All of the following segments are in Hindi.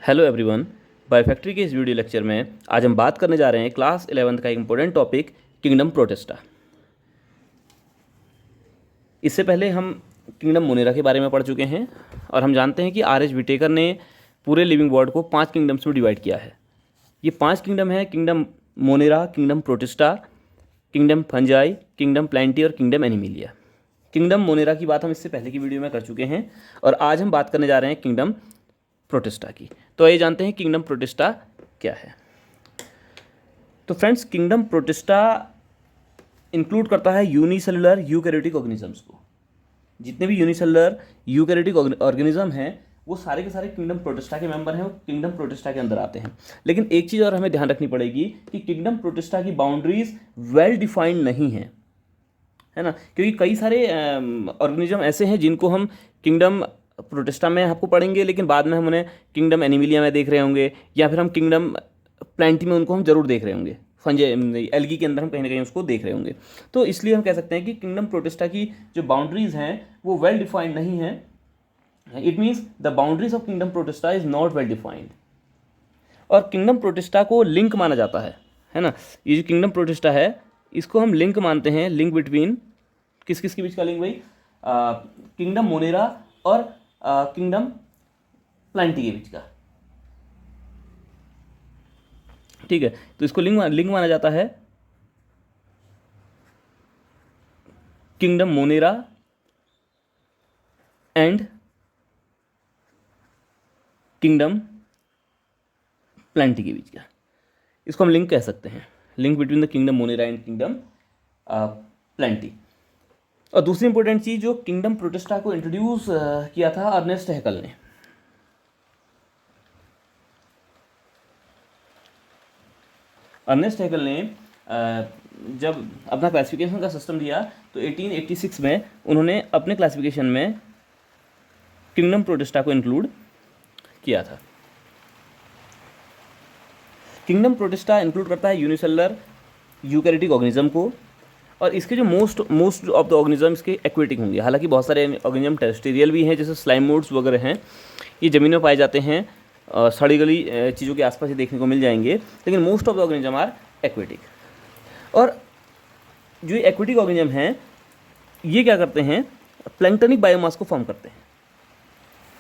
Hello everyone. बायोफैक्ट्री के इस वीडियो लेक्चर में आज हम बात करने जा रहे हैं क्लास 11th का एक इम्पोर्टेंट टॉपिक किंगडम प्रोटिस्टा। इससे पहले हम किंगडम मोनेरा के बारे में पढ़ चुके हैं और हम जानते हैं कि आर.एच. विटेकर ने पूरे लिविंग वर्ल्ड को 5 किंगडम्स में डिवाइड किया है। ये 5 किंगडम है: kingdom Monera, kingdom protista, kingdom fungi, kingdom Plantae और किंगडम एनिमिलिया। किंगडम मोनेरा की बात हम इससे पहले की वीडियो में कर चुके हैं और आज हम बात करने जा रहे हैं किंगडम प्रोटिस्टा की। तो आइए जानते हैं किंगडम प्रोटिस्टा क्या है। तो फ्रेंड्स, किंगडम प्रोटिस्टा इंक्लूड करता है यूनिसेलुलर यूकैरियोटिक ऑर्गेनिजम्स को। जितने भी यूनिसेलुलर यूकैरियोटिक ऑर्गेनिज्म हैं वो सारे के सारे किंगडम प्रोटिस्टा के मेंबर हैं, वो किंगडम प्रोटिस्टा के अंदर आते हैं। लेकिन एक चीज़ और हमें ध्यान रखनी पड़ेगी कि किंगडम प्रोटिस्टा की बाउंड्रीज वेल डिफाइंड नहीं है, है ना, क्योंकि कई सारे ऑर्गेनिज्म ऐसे हैं जिनको हम किंगडम प्रोटिस्टा में आपको पढ़ेंगे, लेकिन बाद में हम उन्हें किंगडम एनिमिलिया में देख रहे होंगे या फिर हम किंगडम प्लांटी में उनको हम जरूर देख रहे होंगे, फंजे एल्गी के अंदर हम कहीं ना कहीं उसको देख रहे होंगे। तो इसलिए हम कह सकते हैं कि किंगडम प्रोटिस्टा की जो बाउंड्रीज हैं वो वेल डिफाइंड नहीं है। It means the boundaries of kingdom protista is not well defined. और किंगडम प्रोटिस्टा को लिंक माना जाता है ना। ये जो किंगडम प्रोटिस्टा है इसको हम लिंक मानते हैं, लिंक बिटवीन किस किस के बीच का लिंक भाई? किंगडम मोनेरा और किंगडम प्लांटी के बीच का। ठीक है, तो इसको लिंक माना जाता है kingdom Monera and kingdom Plantae के बीच का। इसको हम लिंक कह सकते हैं, link between the kingdom Monera and kingdom Plantae. और दूसरी इंपॉर्टेंट चीज़, जो किंगडम प्रोटिस्टा को इंट्रोड्यूस किया था अर्नेस्ट हैकल ने। अर्नेस्ट हैकल ने जब अपना क्लासिफिकेशन का सिस्टम दिया तो 1886 में उन्होंने अपने क्लासिफिकेशन में किंगडम प्रोटिस्टा को इंक्लूड किया था। किंगडम प्रोटिस्टा इंक्लूड करता है यूनिसेलुलर यूकैरियोटिक ऑर्गेनिज्म को, और इसके जो मोस्ट ऑफ द ऑर्गेनिज्म इसके एक्वेटिक होंगे। हालांकि बहुत सारे ऑर्गेनिज्म टेरेस्ट्रियल भी हैं, जैसे स्लाइम मोड्स वगैरह हैं, ये ज़मीन में पाए जाते हैं, सड़ी गली चीज़ों के आसपास ही देखने को मिल जाएंगे, लेकिन most of the organism are aquatic. और जो एक्वेटिक ऑर्गेनिज्म हैं ये क्या करते हैं? प्लैंक्टनिक बायोमास को फॉर्म करते हैं,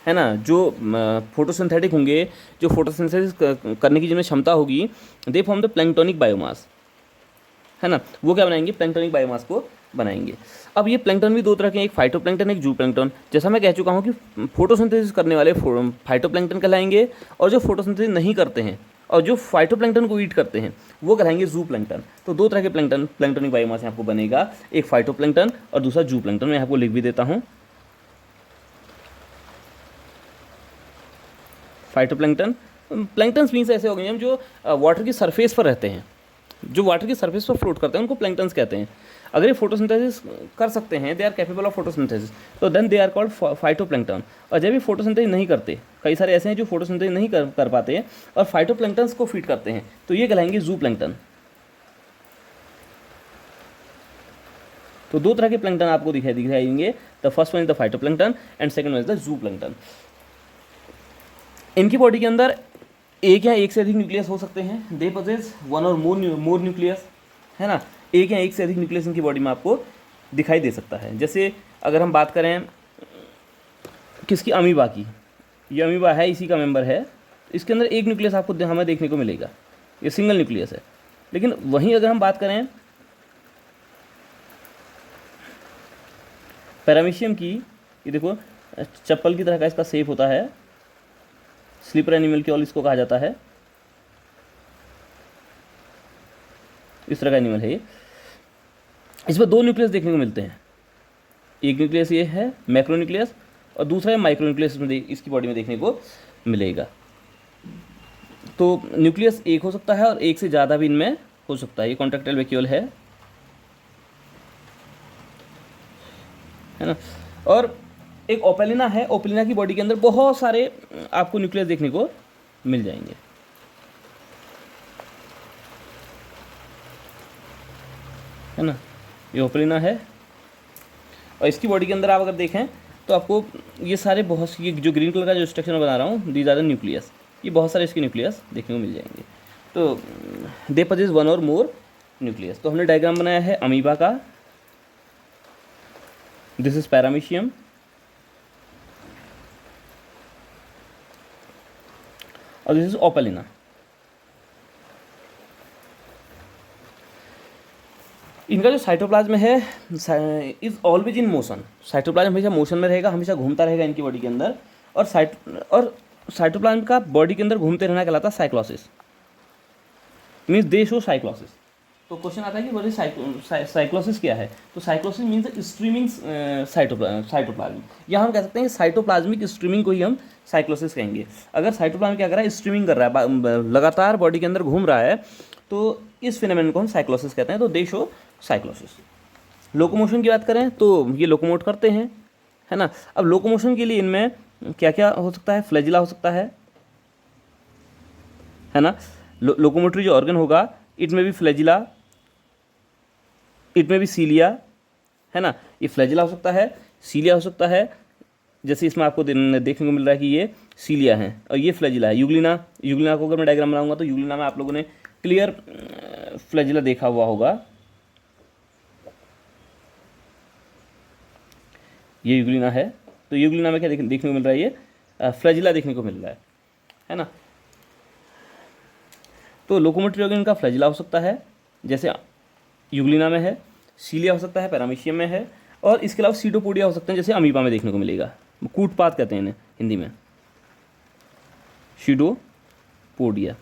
है ना। जो फोटोसिंथेटिक होंगे, जो फोटोसिंथेसिस करने की जिनमें क्षमता होगी, they form the planktonic biomass, है ना। वो क्या बनाएंगे? प्लैंक्टोनिक बायोमास को बनाएंगे। अब ये प्लैंक्टन भी दो तरह के हैं, एक फाइटोप्लैंक्टन, एक जूप्लैंक्टन। जैसा मैं कह चुका हूँ कि फोटोसिंथेसिस करने वाले फाइटोप्लैंक्टन कहलाएंगे, और जो फोटोसिंथेसिस नहीं करते हैं और जो फाइटोप्लैंक्टन को ईट करते हैं वो कहलाएंगे जूप्लैंक्टन। तो दो तरह के प्लैंक्टोनिक बायोमास आपको बनेगा, एक फाइटोप्लैंक्टन और दूसरा जूप्लैंक्टन। मैं आपको लिख भी देता हूँ। फाइटोप्लैंक्टन, प्लैंक्टन्स मीन्स ऐसे ऑर्गेनिज्म जो वाटर की सरफेस पर रहते हैं, जो वाटर की सरफेस पर फ्लोट करते हैं, उनको प्लैंक्टन्स कहते हैं। अगर ये फोटोसिंथेसिस कर सकते हैं, they are capable of photosynthesis, तो then they are called phytoplankton. और जब भी फोटोसिंथेसिस नहीं करते, कई सारे ऐसे हैं जो फोटोसिंथेसिस नहीं कर पाते हैं और फाइटोप्लैंक्टन्स को फीड करते हैं, तो ये कहलाएंगे जूप्लैंक्टन। तो दो तरह के प्लैंक्टन आपको दिखाई देंगे। The first one is the phytoplankton and second one is the जूप्लैंक्टन। इनकी बॉडी के अंदर एक या एक से अधिक न्यूक्लियस हो सकते हैं। दे पोजेस वन और मोर न्यूक्लियस, है ना। एक या एक से अधिक न्यूक्लियस इनकी बॉडी में आपको दिखाई दे सकता है। जैसे अगर हम बात करें किसकी, अमीबा की, ये अमीबा है, इसी का मेंबर है, इसके अंदर एक न्यूक्लियस आपको हमें देखने को मिलेगा, ये सिंगल न्यूक्लियस है। लेकिन वहीं अगर हम बात करें पैरामीशियम की, ये देखो चप्पल की तरह का इसका शेप होता है, स्लीपर एनिमल क्योल इसको कहा जाता है, इस तरह का एनिमल है ये। इसमें दो न्यूक्लियस देखने को मिलते हैं, एक न्यूक्लियस ये है मैक्रो न्यूक्लियस और दूसरा है माइक्रो न्यूक्लियस, इसकी बॉडी में देखने को मिलेगा। तो न्यूक्लियस एक हो सकता है और एक से ज़्यादा भी इनमें हो सकता है। ये कॉन्ट्रैक्टाइल वैक्यूल है ना। और एक ओपेलिना है, ओपेलिना की बॉडी के अंदर बहुत सारे आपको न्यूक्लियस देखने को मिल जाएंगे, है ना। ये ओपेलिना है और इसकी बॉडी के अंदर आप अगर देखें तो आपको ये सारे बहुत सी, जो ग्रीन कलर का जो स्ट्रक्चर बना रहा हूँ, दीज आर द न्यूक्लियस, ये बहुत सारे इसके न्यूक्लियस देखने को मिल जाएंगे। तो दे पजेस वन और मोर न्यूक्लियस। तो हमने डायग्राम बनाया है अमीबा का, दिस इज पैरामीशियम, और दिस इज ओपेलिना। इनका जो साइटोप्लाज्म है is always in motion. Cytoplasm हमेशा मोशन में रहेगा, हमेशा घूमता रहेगा इनकी बॉडी के अंदर। और साइटोप्लाज्म का बॉडी के अंदर घूमते रहना कहलाता है cyclosis, means they show cyclosis. तो क्वेश्चन आता है कि बोले साइक्लोसिस क्या है? तो साइक्लोसिस मीन्स स्ट्रीमिंग साइटोप्लाज्म, या हम कह सकते हैं साइटोप्लाज्मिक स्ट्रीमिंग को ही हम साइक्लोसिस कहेंगे। अगर साइटोप्लाज्म क्या कर रहा है, स्ट्रीमिंग कर रहा है, लगातार बॉडी के अंदर घूम रहा है, तो इस फिनोमेनन को हम साइक्लोसिस कहते हैं। तो दे शो साइक्लोसिस। लोकोमोशन की बात करें तो ये लोकोमोट करते हैं, है ना। अब लोकोमोशन के लिए इनमें क्या क्या हो सकता है? फ्लैजिला हो सकता है ना। लोकोमोटरी जो ऑर्गन होगा, इट में भी फ्लैजिला, इट में भी सीलिया, है ना। ये फ्लैजिला हो सकता है, सीलिया हो सकता है, जैसे इसमें आपको देखने को मिल रहा है कि ये सीलिया है और ये फ्लैजिला है। यूग्लिना को अगर मैं डायग्राम बनाऊंगा तो यूग्लिना में आप लोगों ने क्लियर फ्लैजिला देखा हुआ होगा। ये यूग्लिना है, तो यूग्लिना में क्या देखने को मिल रहा है? ये फ्लैजिला देखने को मिल रहा है ना। तो लोकोमोटरी ऑर्गन का फ्लैजिला हो सकता है, जैसे यूग्लिना में है, सीलिया हो सकता है, पैरामीशियम में है, और इसके अलावा सीडोपोडिया हो सकते हैं, जैसे अमीबा में देखने को मिलेगा। कूटपात कहते हैं इन्हें हिंदी में, सीडोपोडिया।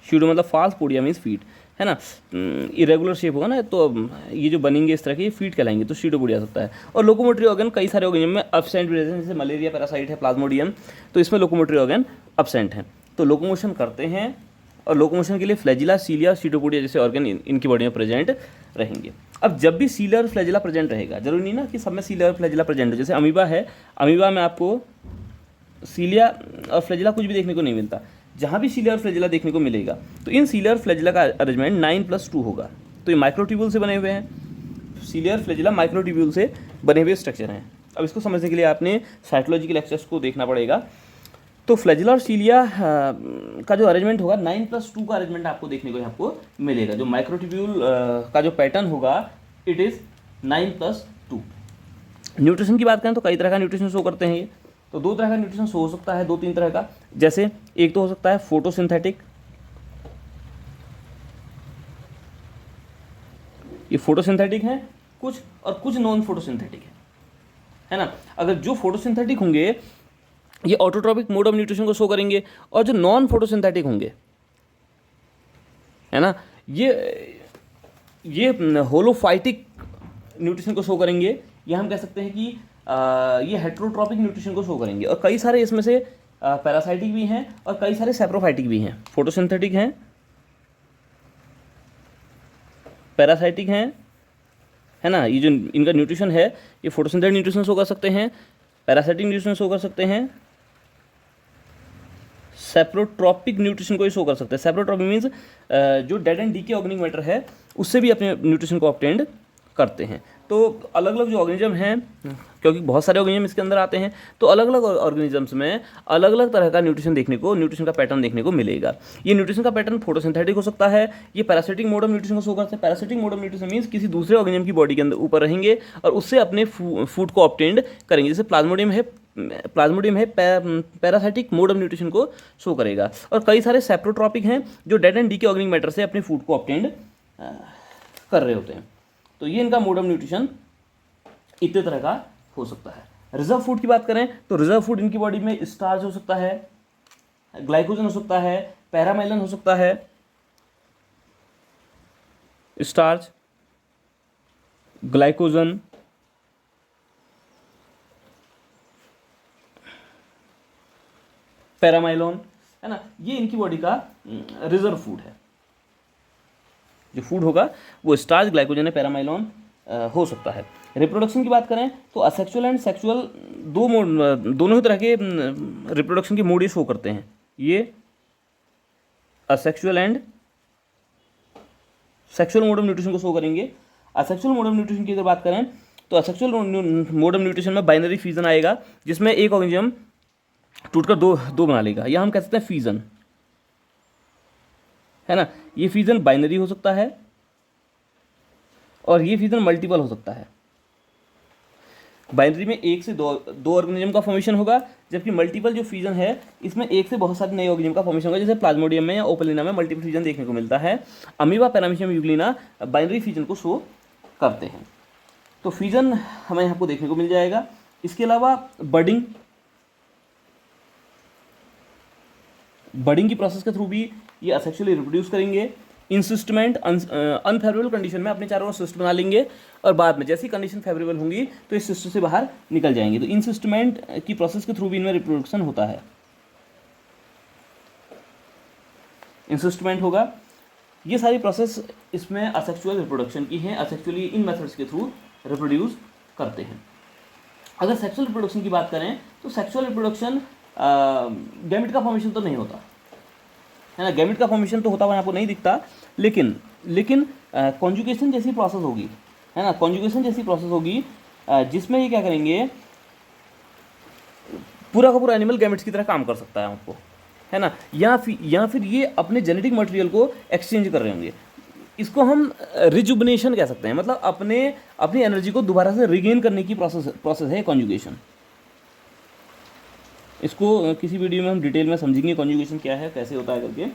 सीडो मतलब फाल्स, पोडिया मीन्स फीट, है ना। इरेगुलर शेप होगा ना, तो ये जो बनेंगे इस तरह के, ये फीट कहलाएंगे, तो सीडोपोडिया सकता है। और लोकोमोटरी ऑर्गन कई सारे ऑर्गेनिज्म में अब्सेंट भी रहते हैं, जैसे मलेरिया पैरासाइट है, प्लाज्मोडियम, तो इसमें लोकोमोटरी ऑर्गन अब्सेंट हैं। तो लोकोमोशन करते हैं, और लोकोमोशन के लिए फ्लैजिला, सीलिया, सीडोपोडिया जैसे ऑर्गन इनकी बॉडी में प्रेजेंट रहेंगे। अब जब भी सीलिया और फ्लैजिला प्रेजेंट रहेगा, जरूरी नहीं ना कि सब में सीलिया और फ्लैजिला प्रेजेंट हो। जैसे अमीबा है, अमीबा में आपको सीलिया और फ्लैजिला कुछ भी देखने को नहीं मिलता। जहाँ भी सीलिया और फ्लैजिला देखने को मिलेगा, तो इन सीलिया और फ्लैजिला का अरेंजमेंट 9+2 होगा। तो ये माइक्रोट्यूब्यूल से बने हुए हैं। सीलिया और फ्लैजिला माइक्रोट्यूब्यूल से बने हुए स्ट्रक्चर हैं। अब इसको समझने के लिए आपने साइटोलॉजी के लेक्चर्स को देखना पड़ेगा। तो फ्लैजिला और सीलिया का जो अरेंजमेंट होगा, 9+2 का अरेंजमेंट आपको देखने को आपको मिलेगा। जो माइक्रोट्यूब्यूल का जो पैटर्न होगा, इट इज़ 9+2। न्यूट्रिशन की बात करें तो कई तरह का न्यूट्रिशन शो करते हैं ये। तो दो तरह का न्यूट्रिशन शो हो सकता है, 2-3 तरह का। जैसे एक तो हो सकता है फोटोसिंथेटिक, ये फोटोसिंथेटिक है कुछ, और कुछ नॉन फोटोसिंथेटिक है ना। अगर जो फोटोसिंथेटिक होंगे ये ऑटोट्रॉपिक मोड ऑफ न्यूट्रिशन को शो करेंगे, और जो नॉन फोटोसिंथेटिक होंगे, है ना, ये होलोफाइटिक न्यूट्रिशन को शो करेंगे, या हम कह सकते हैं कि ये हेट्रोट्रॉपिक न्यूट्रिशन को शो करेंगे। और कई सारे इसमें से पैरासाइटिक भी हैं और कई सारे सेप्रोफाइटिक भी हैं। फोटोसिंथेटिक हैं, पैरासाइटिक हैं, है ना। ये जो इनका न्यूट्रिशन है, ये फोटोसिंथेटिक न्यूट्रिशन शो कर सकते हैं, पैरासाइटिक न्यूट्रिशन शो कर सकते हैं, सेप्रोट्रॉपिक न्यूट्रिशन को ही शो कर सकते हैं। सेप्रोट्रॉपिक मीन्स जो dead and decay organic matter है, उससे भी अपने न्यूट्रिशन को ऑब्टेंड करते हैं। तो अलग अलग जो ऑर्गेनिज्म हैं, क्योंकि बहुत सारे ऑर्गेनिज्म इसके अंदर आते हैं, तो अलग अलग ऑर्गेनिजम्स में अलग अलग तरह का न्यूट्रिशन का पैटर्न देखने को मिलेगा। ये न्यूट्रिशन का पैटर्न फोटोसिंथेटिक हो सकता है, ये पैरासिटिक मोड ऑफ न्यूट्रिशन को शो करते हैं। Parasitic mode of nutrition means किसी दूसरे ऑर्गेनिज्म की बॉडी के अंदर ऊपर रहेंगे और उससे अपने फूड को ऑब्टेंड करेंगे। जैसे प्लाज्मोडियम है पैरासाइटिक मोड ऑफ न्यूट्रिशन को शो करेगा। और कई सारे सेप्रोट्रॉपिक हैं जो dead and decay organic matter से अपने फूड को ऑब्टेंड कर रहे होते हैं। तो ये इनका मोड ऑफ न्यूट्रिशन इतने तरह का हो सकता है। रिजर्व फूड की बात करें तो रिजर्व फूड इनकी बॉडी में स्टार्च हो सकता है, ग्लाइकोजन हो सकता है, पैरामाइलिन हो सकता है, स्टार्च, ग्लाइकोजन, पैरामाइलोन, है ना। ये इनकी बॉडी का रिजर्व फूड है। जो फूड होगा वो स्टार्च, ग्लाइकोजन, पैरामाइलोन हो सकता है। रिप्रोडक्शन की बात करें तो असेक्सुअल एंड सेक्सुअल दोनों ही तरह के रिप्रोडक्शन के मोड ये शो करते हैं। ये asexual and sexual mode of nutrition को शो करेंगे। असेक्सुअल मोड ऑफ न्यूट्रिशन की अगर बात करें तो असेक्सुअल मोड ऑफ न्यूट्रिशन में बाइनरी फ्यूजन आएगा, जिसमें एक ऑर्गेनिज्म टूटकर दो बना लेगा, या हम कह सकते हैं फ्यूजन, है ना। ये फ्यूजन बाइनरी हो सकता है और ये फ्यूजन मल्टीपल हो सकता है। बाइनरी में एक से दो ऑर्गेनिज्म का फॉर्मेशन होगा, जबकि मल्टीपल जो फ्यूजन है इसमें एक से बहुत सारे नए ऑर्गेनिज्म का फॉर्मेशन होगा, जैसे प्लाज्मोडियम में या ओपलिना में मल्टीपल फ्यूजन देखने को मिलता है। Amoeba, paramecium, Euglena binary fusion को शो करते हैं। तो फ्यूजन हमें यहाँ को देखने को मिल जाएगा। इसके अलावा बडिंग की प्रोसेस के थ्रू भी ये असेक्सुअली रिप्रोड्यूस करेंगे। इंसिस्टमेंट अनफेवरेबल कंडीशन में अपने चारों ओर सिस्ट बना लेंगे और बाद में जैसी कंडीशन फेवरेबल होंगी तो इस सिस्ट से बाहर निकल जाएंगे। तो इंसिस्टमेंट की प्रोसेस के थ्रू भी इनमें रिप्रोडक्शन होता है। इंसिस्टमेंट होगा। ये सारी प्रोसेस इसमें असेक्सुअल रिप्रोडक्शन की है, असेक्सुअली इन मेथड्स के थ्रू रिप्रोड्यूस करते हैं। अगर सेक्सुअल रिप्रोडक्शन की बात करें तो सेक्सुअल रिप्रोडक्शन गैमेट का फॉर्मेशन तो नहीं होता है ना, गैमेट का फॉर्मेशन तो होता हुआ आपको नहीं दिखता, लेकिन कॉन्जुगेशन जैसी प्रोसेस होगी, है ना, कॉन्जुगेशन जैसी प्रोसेस होगी जिसमें ये क्या करेंगे, पूरा का पूरा एनिमल गैमेट्स की तरह काम कर सकता है आपको, है ना, या फिर ये अपने जेनेटिक मटेरियल को एक्सचेंज कर रहे होंगे। इसको हम रिजुबनेशन कह सकते हैं, मतलब अपनी एनर्जी को दोबारा से रिगेन करने की प्रोसेस है कॉन्जुगेशन। इसको किसी वीडियो में हम डिटेल में समझेंगे कॉन्जुगेशन क्या है, कैसे होता है करके।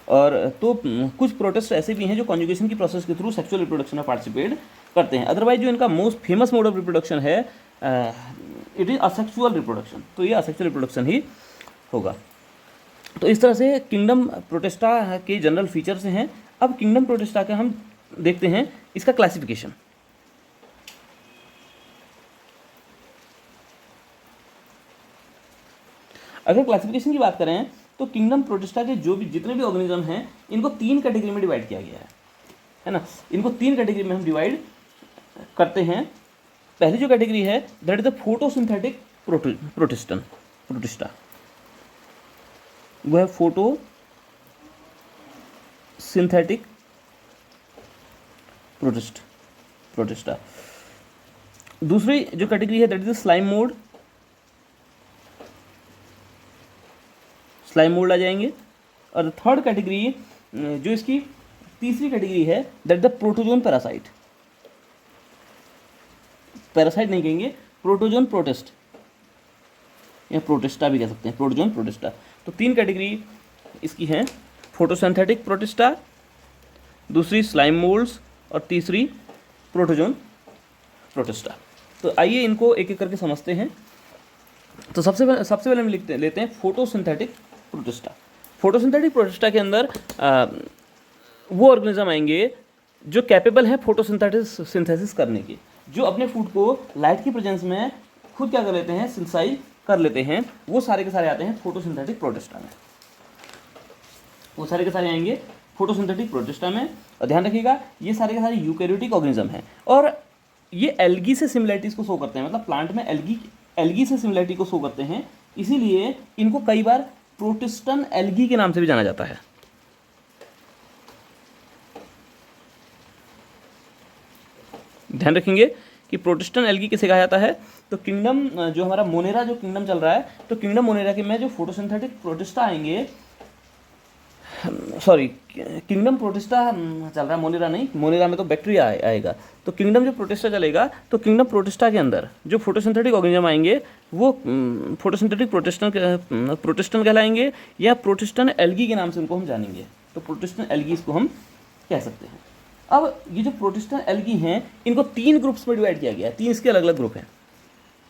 और तो कुछ प्रोटिस्ट ऐसे भी हैं जो कॉन्जुगेशन की प्रोसेस के थ्रू सेक्सुअल रिप्रोडक्शन में पार्टिसिपेट करते हैं। अदरवाइज जो इनका most famous mode of reproduction है इट इज़ असेक्सुअल रिप्रोडक्शन, तो ये असेक्सुअल रिप्रोडक्शन ही होगा। तो इस तरह से किंगडम प्रोटिस्टा के जनरल फीचर्स हैं। अब किंगडम प्रोटिस्टा का हम देखते हैं इसका क्लासिफिकेशन। अगर क्लासिफिकेशन की बात करें तो किंगडम प्रोटिस्टा के जितने भी ऑर्गेनिज्म हैं इनको 3 कैटेगरी में डिवाइड किया गया है ना। इनको 3 कैटेगरी में हम डिवाइड करते हैं। पहली जो कैटेगरी है that is the photosynthetic protista. वो है फोटोसिंथेटिक प्रोटिस्टा। दूसरी जो कैटेगरी है दैट इज स्लाइम मोड आ जाएंगे। और थर्ड कैटेगरी जो इसकी तीसरी कैटेगरी है दैट द प्रोटोजोन पैरासाइट नहीं कहेंगे, प्रोटोजोन प्रोटिस्ट या प्रोटिस्टा भी कह सकते हैं, प्रोटोजोन प्रोटिस्टा। तो 3 कैटेगरी इसकी हैं, फोटोसिंथेटिक प्रोटिस्टा, दूसरी स्लाइम मोल्ड्स और तीसरी प्रोटोजोन प्रोटिस्टा। तो आइए इनको एक एक करके समझते हैं। तो सबसे पहले हम लेते हैं फोटोसिंथेटिक प्रोटिस्टा। फोटोसिंथेटिक प्रोटिस्टा के अंदर वो ऑर्गेनिज्म आएंगे जो कैपेबल है फोटोसिंथेसिस करने की, जो अपने फूड को लाइट की प्रेजेंस में खुद क्या कर लेते हैं, सिंथेसाइज कर लेते हैं। वो सारे के सारे आते हैं फोटोसिंथेटिक प्रोटिस्टा में, वो सारे के सारे आएंगे फोटोसिंथेटिक प्रोटिस्टा में। और ध्यान रखिएगा ये सारे के सारे यूकैरियोटिक ऑर्गेनिज्म हैं और ये एल्गी से सिमिलरिटीज़ को शो करते हैं, मतलब प्लांट में एल्गी से सिमिलरिटी को शो करते हैं। इसीलिए इनको कई बार प्रोटिस्टन एल्गी के नाम से भी जाना जाता है। ध्यान रखेंगे कि प्रोटिस्टन एल्गी किसे कहा जाता है। तो किंगडम जो हमारा मोनेरा जो किंगडम चल रहा है, तो किंगडम मोनेरा के में जो फोटोसिंथेटिक प्रोटिस्टा आएंगे, सॉरी किंगडम प्रोटिस्टा चल रहा है, मोनेरा नहीं, मोनेरा में तो बैक्टीरिया आएगा। तो किंगडम जो प्रोटिस्टा चलेगा, तो किंगडम प्रोटिस्टा के अंदर जो फोटोसिंथेटिक ऑर्गेनिज्म आएंगे वो फोटोसिंथेटिक प्रोटिस्टन कहलाएंगे या प्रोटिस्टन एल्गी के नाम से उनको हम जानेंगे। तो प्रोटिस्टन एल्गी इसको हम कह सकते हैं। अब ये जो प्रोटिस्टन एल्गी हैं इनको 3 ग्रुप्स में डिवाइड किया गया है। 3 इसके अलग अलग ग्रुप हैं।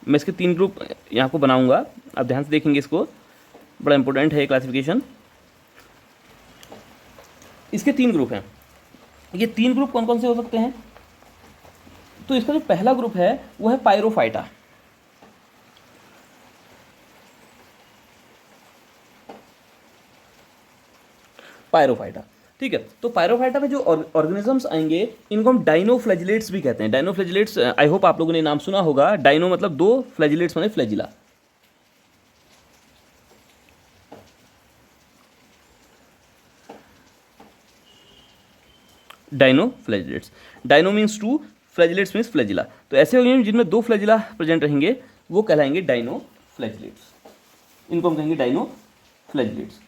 मैं इसके 3 ग्रुप यहाँ को बनाऊंगा, आप ध्यान से देखेंगे, इसको बड़ा इंपॉर्टेंट है क्लासिफिकेशन। इसके 3 ग्रुप हैं। ये 3 ग्रुप कौन कौन से हो सकते हैं? तो इसका जो पहला ग्रुप है वो है पायरोफाइटा। ठीक है। तो पायरोफाइटा में जो ऑर्गेनिजम्स आएंगे इनको हम डाइनोफ्लैजिलेट्स भी कहते हैं। डाइनोफ्लैजिलेट्स आई होप आप लोगों ने नाम सुना होगा। डाइनो मतलब 2, फ्लैजिलेट्स माने flagella. Dinoflagellates, dino means 2, flagellates means flagella. तो ऐसे ऑर्गेनिज्म जिनमें 2 फ्लैजिला प्रेजेंट रहेंगे वो कहलाएंगे डाइनोफ्लैजिलेट्स। इनको हम कहेंगे डाइनोफ्लैजिलेट्स।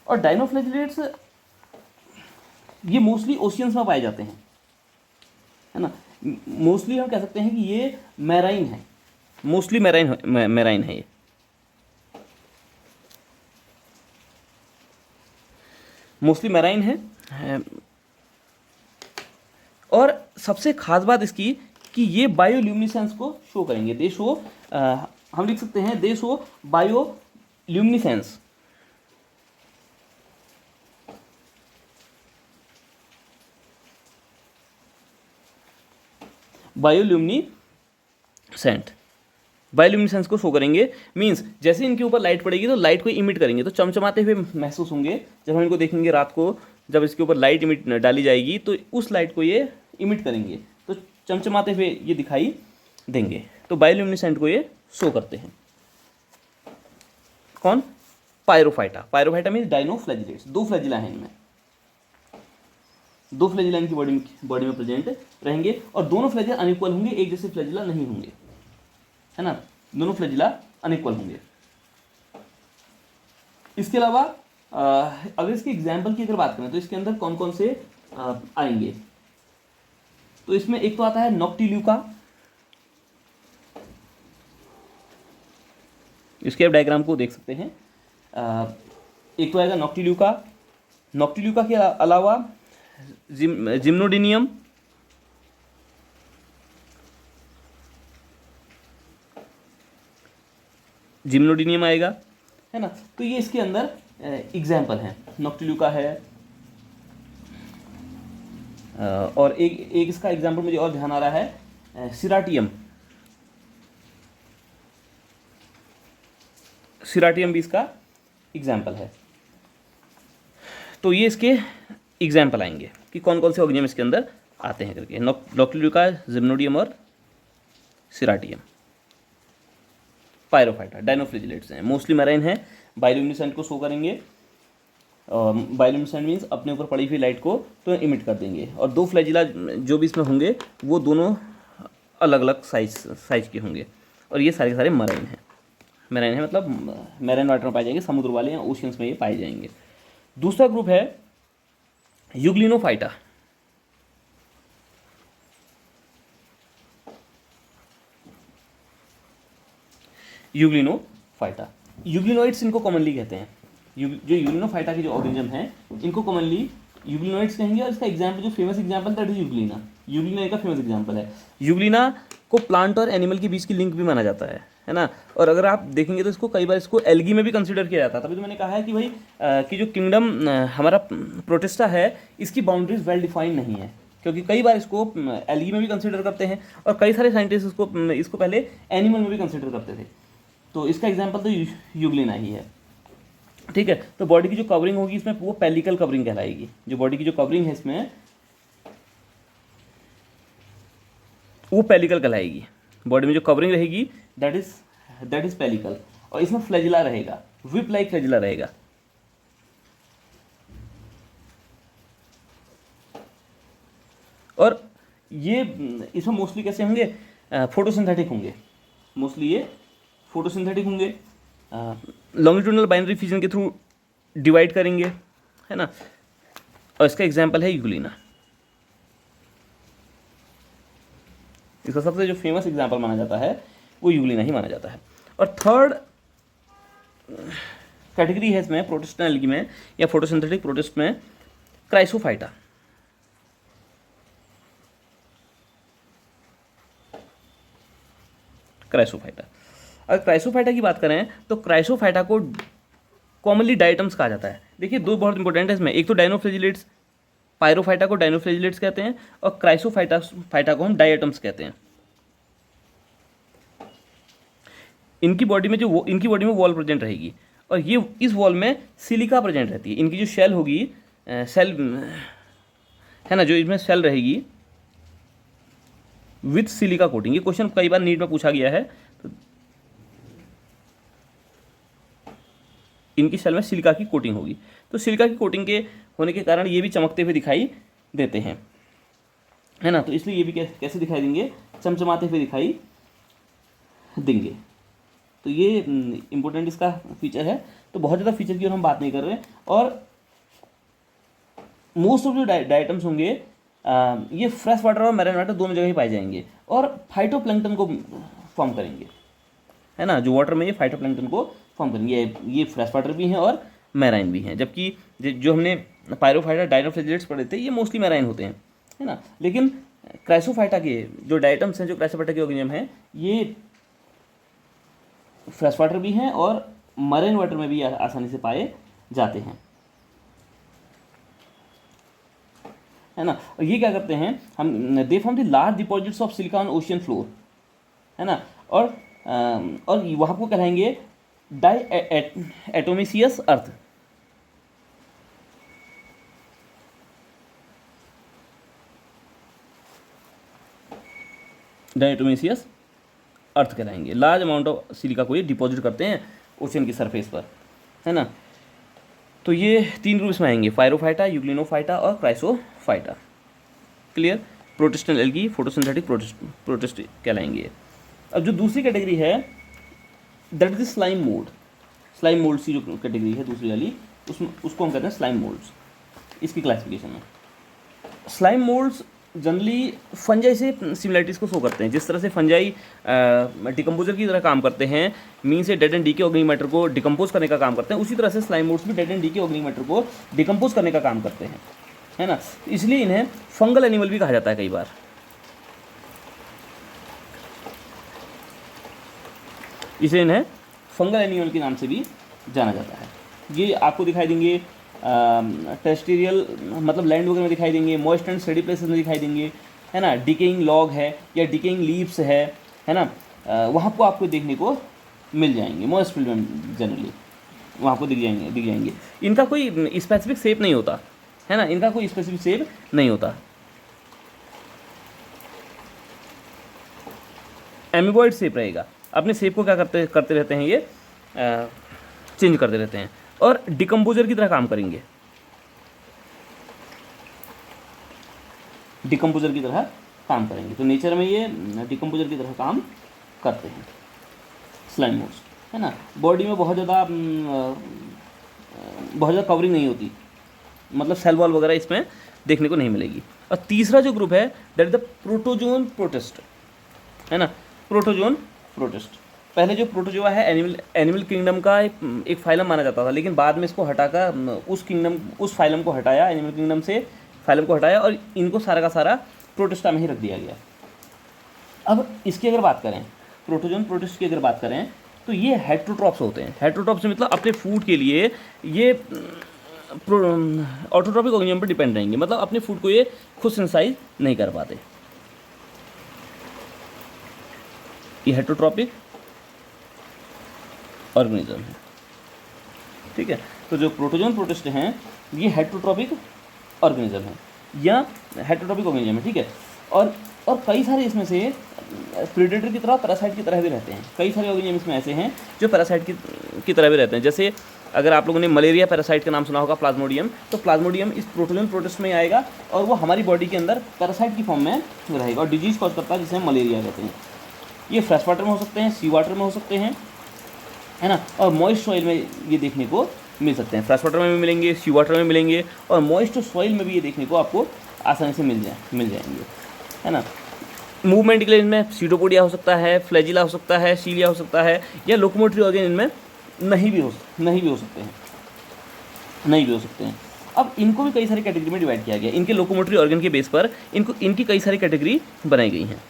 और डाइनोफ्लैजिलेट्स ये मोस्टली ओशियंस में पाए जाते हैं, है ना। मोस्टली हम कह सकते हैं कि ये मैराइन है, मोस्टली मैराइन है ये। मोस्टली मैराइन है। और सबसे खास बात इसकी कि ये बायोल्यूमिनेसेंस को शो करेंगे, दे शो, हम लिख सकते हैं दे शो बायोल्यूमिनेसेंस। बायोल्यूमिनेसेंस को शो करेंगे, मींस जैसे इनके ऊपर लाइट पड़ेगी तो लाइट को इमिट करेंगे, तो चमचमाते हुए महसूस होंगे। जब हम इनको देखेंगे रात को, जब इसके ऊपर लाइट इमिट डाली जाएगी तो उस लाइट को ये इमिट करेंगे, तो चमचमाते हुए ये दिखाई देंगे। तो बायोल्यूमिनेसेंट को ये शो करते हैं। कौन? पायरोफाइटा। पायरोफाइटा मीन्स डायनोफ्लैजिलेट्स, 2 फ्लैजिला हैं इनमें, 2 फ्लैजिला इनकी बॉडी में प्रेजेंट रहेंगे, और दोनों फ्लैजिला अनइक्वल होंगे, एक जैसे फ्लैजिला नहीं होंगे, है ना। दोनों फ्लैजिला अनइक्वल होंगे। इसके अलावा अगर इसके एग्जाम्पल की अगर बात करें तो इसके अंदर कौन कौन से आएंगे, तो इसमें एक तो आता है नॉक्टिल्यूका। इसके आप डायग्राम को देख सकते हैं। एक तो आएगा नॉक्टिल्यूका। नॉक्टिल्यूका के अलावा जिम्नोडिनियम, जिम्नोडिनियम आएगा, है ना। तो ये इसके अंदर एग्जाम्पल हैं। नॉक्टिल्यूका है, और एक इसका एग्जाम्पल मुझे और ध्यान आ रहा है, सिराटियम। सिराटियम भी इसका एग्जाम्पल है। तो ये इसके एग्जाम्पल आएंगे कि कौन कौन से ऑर्गेनिज्म इसके अंदर आते हैं करके। नॉक्टिल्यूका, जिम्नोडियम और सिराटियम। पायरोफाइटा डायनोफ्लैजिलेट्स हैं, मोस्टली मैराइन है, बायोल्यूमिनेसेंट को शो करेंगे। बायोल्यूमिनेसेंट मीन्स अपने ऊपर पड़ी हुई लाइट को तो इमिट कर देंगे, और 2 फ्लैजिला जो भी इसमें होंगे वो दोनों अलग अलग साइज के होंगे, और ये सारे के सारे मैराइन हैं। मैराइन है मतलब मैराइन वाटर में पाए जाएंगे, समुद्र वाले या ओशियंस में ये पाए जाएंगे। दूसरा ग्रुप है यूग्लिनोफाइटा। यूग्लिनोफाइटा, यूग्लिनोइड्स इनको कॉमनली कहते हैं। जो यूग्लिनोफाइटा के जो ऑर्गेनिज्म हैं इनको कॉमनली यूग्लिनोइड्स कहेंगे। और इसका एग्जाम्पल, जो famous example, that is Euglena. Euglena का फेमस एग्जाम्पल है। यूग्लिना को प्लांट और एनिमल के बीच की लिंक भी माना जाता है ना। और अगर आप देखेंगे तो इसको कई बार इसको एल्गी में भी कंसिडर किया जाता है। तभी तो मैंने कहा है कि भाई कि जो किंगडम हमारा प्रोटिस्टा है इसकी बाउंड्रीज वेल डिफाइंड नहीं है, क्योंकि कई बार इसको एल्गी में भी कंसिडर करते हैं, और कई सारे साइंटिस्ट इसको पहले एनिमल में भी कंसिडर करते थे। तो इसका एग्जाम्पल तो यूग्लिना ही है, ठीक है। तो बॉडी की जो कवरिंग होगी इसमें वो पेलिकल कवरिंग कहलाएगी। जो बॉडी की जो कवरिंग है इसमें वो पेलिकल कहलाएगी। बॉडी में जो कवरिंग रहेगी दैट इज पेलिकल, और इसमें फ्लैजिला रहेगा, विप लाइक फ्लैजिला रहेगा। और ये इसमें मोस्टली कैसे होंगे? फोटोसिंथेटिक होंगे, मोस्टली ये फोटोसिंथेटिक होंगे, लॉन्गिट्यूडनल बाइनरी फिजन के थ्रू डिवाइड करेंगे, है ना। और इसका एग्जाम्पल है यूग्लिना। इसका सबसे जो फेमस एग्जाम्पल माना जाता है वो यूग्लिना ही माना जाता है। और थर्ड कैटेगरी है इसमें प्रोटिस्टा एल्गी में या फोटोसिंथेटिक प्रोटिस्ट में, क्राइसोफाइटा। क्राइसोफाइटा, अगर क्राइसोफाइटा की बात करें तो क्राइसोफाइटा को कॉमनली डायटम्स कहा जाता है। देखिए 2 बहुत इंपॉर्टेंट है इसमें, एक तो डायनोफ्लैजिलेट्स, पायरोफाइटा को डायनोफ्लैजिलेट्स कहते हैं, और क्राइसोफाइटा को हम डायटम्स कहते हैं। इनकी बॉडी में वॉल प्रेजेंट रहेगी, और ये इस वॉल में सिलिका प्रेजेंट रहती है। इनकी जो शेल होगी, सेल है ना, जो इसमें सेल रहेगी विथ सिलिका कोटिंग। ये क्वेश्चन कई बार नीट में पूछा गया है। तो इनकी सेल में सिलिका की कोटिंग होगी, तो सिलिका की कोटिंग के होने के कारण ये भी चमकते हुए दिखाई देते हैं, है ना। तो इसलिए ये भी कैसे दिखाई देंगे? चमचमाते हुए दिखाई देंगे। तो ये इंपॉर्टेंट इसका फीचर है। तो बहुत ज़्यादा फीचर की और हम बात नहीं कर रहे हैं। और मोस्ट ऑफ जो डाइटम्स होंगे ये फ्रेश वाटर और मैरीन वाटर दोनों जगह ही पाए जाएंगे और फाइटोप्लैंक्टन को फॉर्म करेंगे, है ना। जो वाटर में ये फाइटोप्लैंक्टन को फॉर्म करेंगे, ये फ्रेश वाटर भी हैं और मैराइन भी हैं। जबकि जो हमने पायरोफाइटा डायनोफ्लैजिलेट्स पढ़े थे ये मोस्टली मैराइन होते हैं, है ना। लेकिन क्राइसोफाइटा के जो डाइटम्स हैं, जो क्राइसोफाइटा के ऑर्गेनिज्म हैं, ये फ्रेश वाटर भी हैं और मरीन वाटर में भी आसानी से पाए जाते हैं, है ना। और ये क्या करते हैं, हम they form the large deposits of silicon ocean floor, है ना। और वहाँ को कहलाएंगे डायटोमिसियस अर्थ, डायटोमिसियस अर्थ कहलाएंगे। लार्ज अमाउंट ऑफ सिलिका को ये डिपॉजिट करते हैं ओशन की सरफेस पर, है ना। तो ये 3 ग्रुप्स में आएंगे, फायरोफाइटा, यूग्लिनोफाइटा और Chrysophyta. Clear. Protistal algae, photosynthetic protist कहलाएंगे। अब जो दूसरी कैटेगरी है that is slime mould. Slime moulds की जो कैटेगरी है दूसरी वाली, उसको हम कहते हैं स्लाइम मोल्ड्स। इसकी क्लासिफिकेशन में स्लाइम मोल्ड्स जनरली फंजाई से सिमिलरिटीज़ को शो करते हैं। जिस तरह से फंजाई डिकम्पोजर की तरह काम करते हैं, मीन से डेड एंड डी के ऑर्गेनिक मैटर को डिकम्पोज करने का काम करते हैं, उसी तरह से स्लाइम मोल्ड्स भी डेड एंड डी के ऑर्गेनिक मैटर को डिकम्पोज करने का काम करते हैं, है ना। इसलिए इन्हें फंगल एनिमल भी कहा जाता है कई बार। इसलिए इन्हें फंगल एनिमल के नाम से भी जाना जाता है। ये आपको दिखाई देंगे टेरेस्ट्रियल मतलब लैंड वगैरह में दिखाई देंगे, मॉइस्ट एंड स्टडी प्लेसेस में दिखाई देंगे, है ना। डिकेइंग लॉग है या डिकेइंग लीव्स है ना, वहाँ को आपको देखने को मिल जाएंगे। मॉइस्ट फील्ड में जनरली वहाँ को दिख जाएंगे। इनका कोई स्पेसिफिक शेप नहीं होता, है ना। इनका कोई स्पेसिफिक शेप नहीं होता। एमीबॉइड शेप रहेगा, अपने शेप को क्या करते रहते हैं, ये चेंज करते रहते हैं और डिकम्पोजर की तरह काम करेंगे। डिकम्पोजर की तरह काम करेंगे, तो नेचर में ये डिकम्पोजर की तरह काम करते हैं स्लाइम मोल्ड्स, है ना। बॉडी में बहुत ज़्यादा कवरिंग नहीं होती, मतलब सेल वॉल वगैरह इसमें देखने को नहीं मिलेगी। और तीसरा जो ग्रुप है that is the protozoan protist, है ना। प्रोटोजोन प्रोटिस्ट पहले जो प्रोटोजोआ है एनिमल किंगडम का एक फाइलम माना जाता था, लेकिन बाद में इसको हटाकर उस फाइलम को हटाया, एनिमल किंगडम से फाइलम को हटाया और इनको सारा का सारा प्रोटिस्टा में ही रख दिया गया। अब इसकी अगर बात करें, प्रोटोजोन प्रोटिस्ट की अगर बात करें, तो ये हेट्रोट्रॉप्स होते हैं। हेट्रोट्रॉप्स मतलब अपने फूड के लिए ये ऑटोट्रॉपिक ऑर्गेनिज्म पर डिपेंड रहेंगे, मतलब अपने फूड को ये खुद सिंथेसाइज नहीं कर पाते। ये हेट्रोट्रॉपिक ऑर्गेनिज्म है, ठीक है। तो जो प्रोटोजोन प्रोटिस्ट हैं ये हेट्रोट्रॉपिक ऑर्गेनिज्म है या हेट्रोट्रॉपिक ऑर्गेनिज्म है, ठीक है। और कई सारे इसमें से प्रेडेटर की तरह पैरासाइट की तरह भी रहते हैं। कई सारे ऑर्गेनिज्म इसमें ऐसे हैं जो पैरासाइट की तरह भी रहते हैं। जैसे अगर आप लोगों ने मलेरिया पैरासाइट का नाम सुना होगा, प्लाज्मोडियम, तो प्लाज्मोडियम इस प्रोटोजोन प्रोटिस्ट में आएगा और वो हमारी बॉडी के अंदर पैरासाइट की फॉर्म में रहेगा और डिजीज कॉज करता है, जिसे हम मलेरिया कहते हैं। ये फ्रेश वाटर में हो सकते हैं, सी वाटर में हो सकते हैं, है ना, और मॉइस्ट सॉइल में ये देखने को मिल सकते हैं। फ्रेश वाटर में भी मिलेंगे, सी वाटर में मिलेंगे और मॉइस्ट सॉइल में भी ये देखने को आपको आसानी से मिल जाएंगे, है ना। मूवमेंट के लिए इनमें सीडोपोडिया हो सकता है, फ्लैजिला हो सकता है, सीलिया हो सकता है, या लोकोमोटरी ऑर्गन इनमें नहीं भी हो सकते हैं। अब इनको भी कई सारी कैटेगरी में डिवाइड किया गया। इनके लोकोमोटरी ऑर्गन के बेस पर इनकी कई सारी कैटेगरी बनाई गई हैं।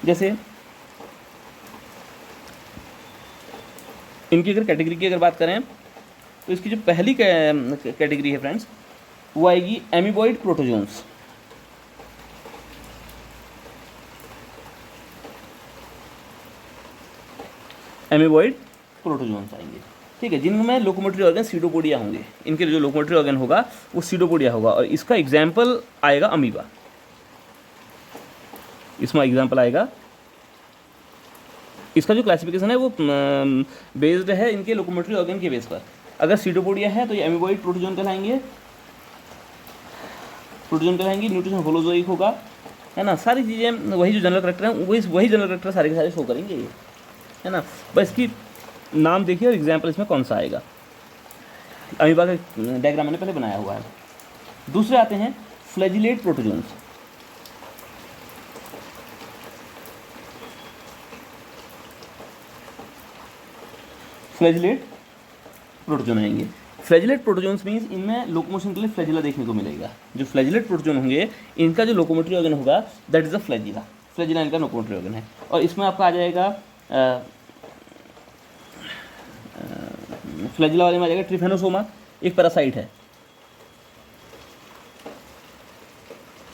जैसे इनकी अगर कैटेगरी की अगर बात करें तो इसकी जो पहली कैटेगरी है फ्रेंड्स, वो आएगी एमीबॉइड प्रोटोजोन्स। एमीबॉइड प्रोटोजोन्स आएंगे, ठीक है, जिनमें लोकोमोटरी ऑर्गन सीडोपोडिया होंगे। इनके जो लोकोमोटरी ऑर्गन होगा वो सीडोपोडिया होगा और इसका एग्जाम्पल आएगा अमीबा। इसमें एग्जाम्पल आएगा, इसका जो क्लासिफिकेशन है वो बेस्ड है इनके लोकोमोटरी ऑर्गन के बेस पर। अगर सीडोपोडिया है तो ये एमीबॉइड प्रोटोजोन कहलाएंगे, न्यूट्रिशन होलोजोइक होगा, है ना। सारी चीज़ें वही जो जनरल करेक्टर हैं वही जनरल करेक्टर सारे के सारे शो करेंगे ये, है ना। बस इसकी नाम देखिए और एग्जाम्पल इसमें कौन सा आएगा। अमीबा का डायग्राम मैंने पहले बनाया हुआ है। दूसरे आते हैं फ्लैजिलेट प्रोटोजोन्स। फ्लैजिलेट प्रोटोजोन आएंगे। फ्लैजिलेट प्रोटोजोन्स मीन्स इनमें लोकोमोशन के लिए फ्लैजिला देखने को मिलेगा। जो फ्लैजिलेट प्रोटोजोन होंगे इनका जो लोकोमोटरी ऑर्गन होगा that is a flagella. Flagella इनका लोकोमोटरी ऑर्गन है। और इसमें आपका आ जाएगा फ्लैजिला वाले में आ जाएगा ट्रिफेनोसोमा, एक पैरासाइट है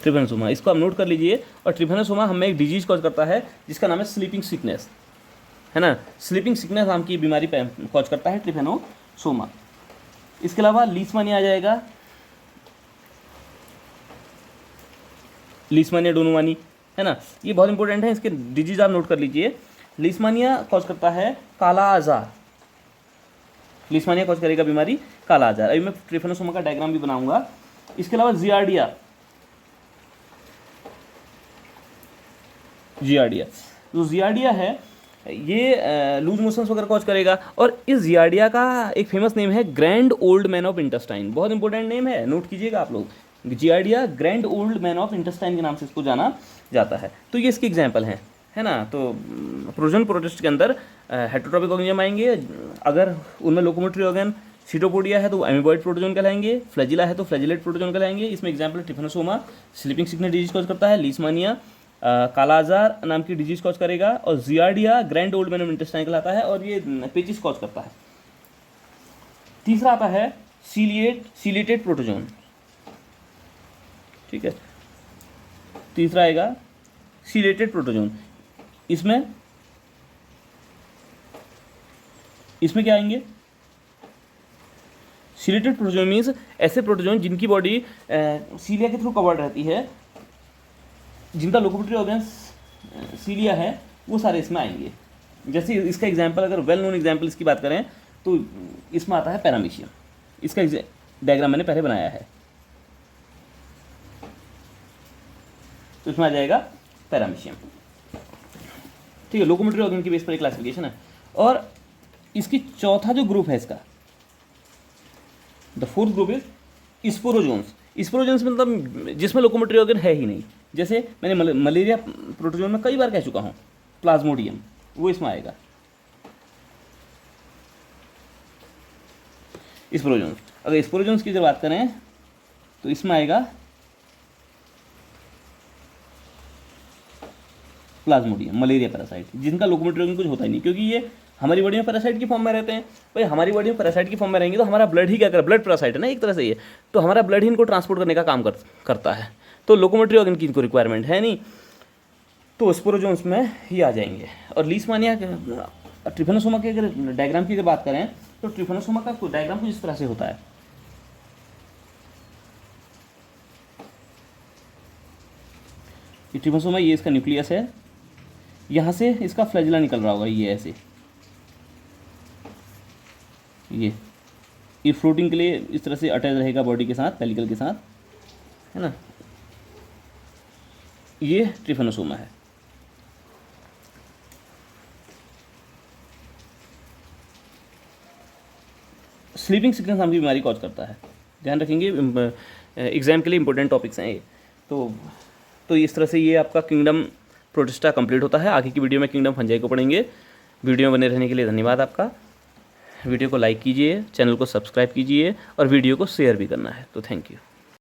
ट्रिफेनोसोमा, इसको आप नोट कर लीजिए। और ट्रिफेनोसोमा हमें एक डिजीज कॉज करता है जिसका नाम है स्लीपिंग सिकनेस, है ना। स्लीपिंग सिकनेस नाम की बीमारी कॉज करता है ट्रिफेनोसोमा। इसके अलावा लीशमानिया आ जाएगा, लीशमानिया डोनोवानी, है ना। ये बहुत इंपॉर्टेंट है, इसके डिजीज आप नोट कर लीजिए। लीशमानिया कॉज करता है काला आजार, लीशमानिया कॉज करेगा बीमारी काला आजार। अभी मैं ट्रिफेनोसोमा का डायग्राम भी बनाऊंगा। इसके अलावा जियार्डिया, जियार्डिया जो जियार्डिया है ये लूज मोशंस वगैरह कॉज करेगा। और इस जियार्डिया का एक फेमस नेम है grand old man of intestine, बहुत इंपॉर्टेंट नेम है, नोट कीजिएगा आप लोग। Giardia grand old man of intestine के नाम से इसको जाना जाता है। तो ये इसके एग्जाम्पल हैं, है ना। तो प्रोजन प्रोटिस्ट के अंदर हेटरोट्रॉपिक ऑर्गेनिज्म आएंगे। अगर उनमें लोकोमोटरी ऑर्गन सीटोपोडिया है तो एमीबॉइड प्रोटोजोन कहलाएंगे, फ्लैजिला है तो फ्लैजिलेट प्रोटोजोन कहलाएंगे। इसमें example Trypanosoma sleeping sickness disease cause करता है, लीशमानिया काला आजार नाम की डिजीज कॉज करेगा, और giardia grand old man of intestine कहलाता है और ये पेचिस कॉज करता है। तीसरा आता है सीलिएटेड प्रोटोजोन, ठीक है। तीसरा आएगा सीलिएटेड प्रोटोजोन। इसमें क्या आएंगे? सीलिएटेड प्रोटोजोन मीन्स ऐसे प्रोटोजोन जिनकी बॉडी सीलिया के थ्रू कवर्ड रहती है, जिनका लोकोमोटरी ऑर्गन्स सीलिया है, वो सारे इसमें आएंगे। जैसे इसका एग्जांपल, अगर वेल नोन एग्जांपल इसकी बात करें तो इसमें आता है पैरामीशियम। इसका डायग्राम मैंने पहले बनाया है, तो इसमें आ जाएगा पैरामीशियम, ठीक है। लोकोमोटरी ऑर्गन की बेस पर एक क्लासिफिकेशन है। और इसकी चौथा जो ग्रुप है इसका, the fourth group is sporozoans. Sporozoans मतलब जिसमें लोकोमोटरी ऑर्गन है ही नहीं। जैसे मैंने मलेरिया प्रोटोजोन में कई बार कह चुका हूँ, प्लाज्मोडियम, वो इसमें आएगा स्पोरोजोन्स। अगर स्पोरोजोन्स की जब बात करें तो इसमें आएगा प्लाज्मोडियम, मलेरिया पैरासाइट, जिनका लोकोमोटरी ऑर्गन कुछ होता ही नहीं, क्योंकि ये हमारी बॉडी में पैरासाइट की फॉर्म में रहते हैं। भाई हमारी बॉडी में पैरासाइट की फॉर्म में रहेंगे तो हमारा ब्लड ही क्या करेगा, ब्लड पैरासाइट है ना एक तरह से ये, तो हमारा ब्लड ही इनको ट्रांसपोर्ट करने का काम करता है। तो लोकोमोटरी ऑर्गन की इनको रिक्वायरमेंट है नहीं, तो स्पोरोजोन्स में ही आ जाएंगे। और लीशमानिया ट्रिफेनोसोमा के अगर डायग्राम की अगर बात करें तो ट्रिफेनोसोमा का डायग्राम कुछ इस तरह से होता है। ट्रिफेनोसोमा ये इसका न्यूक्लियस है, यहाँ से इसका फ्लैजिला निकल रहा होगा, ये ऐसे, ये फ्लोटिंग के लिए इस तरह से अटैच रहेगा बॉडी के साथ, पेलिकल के साथ, है ना। ये ट्रिफेनोसोमा है। स्लीपिंग सिकनेस नाम की बीमारी कॉज करता है, ध्यान रखेंगे, एग्जाम के लिए इंपॉर्टेंट टॉपिक्स हैं ये। तो इस तरह से ये आपका किंगडम प्रोटिस्टा कंप्लीट होता है। आगे की वीडियो में किंगडम फंजाई को पढ़ेंगे। वीडियो में बने रहने के लिए धन्यवाद आपका। वीडियो को लाइक कीजिए, चैनल को सब्सक्राइब कीजिए और वीडियो को शेयर भी करना है। तो थैंक यू।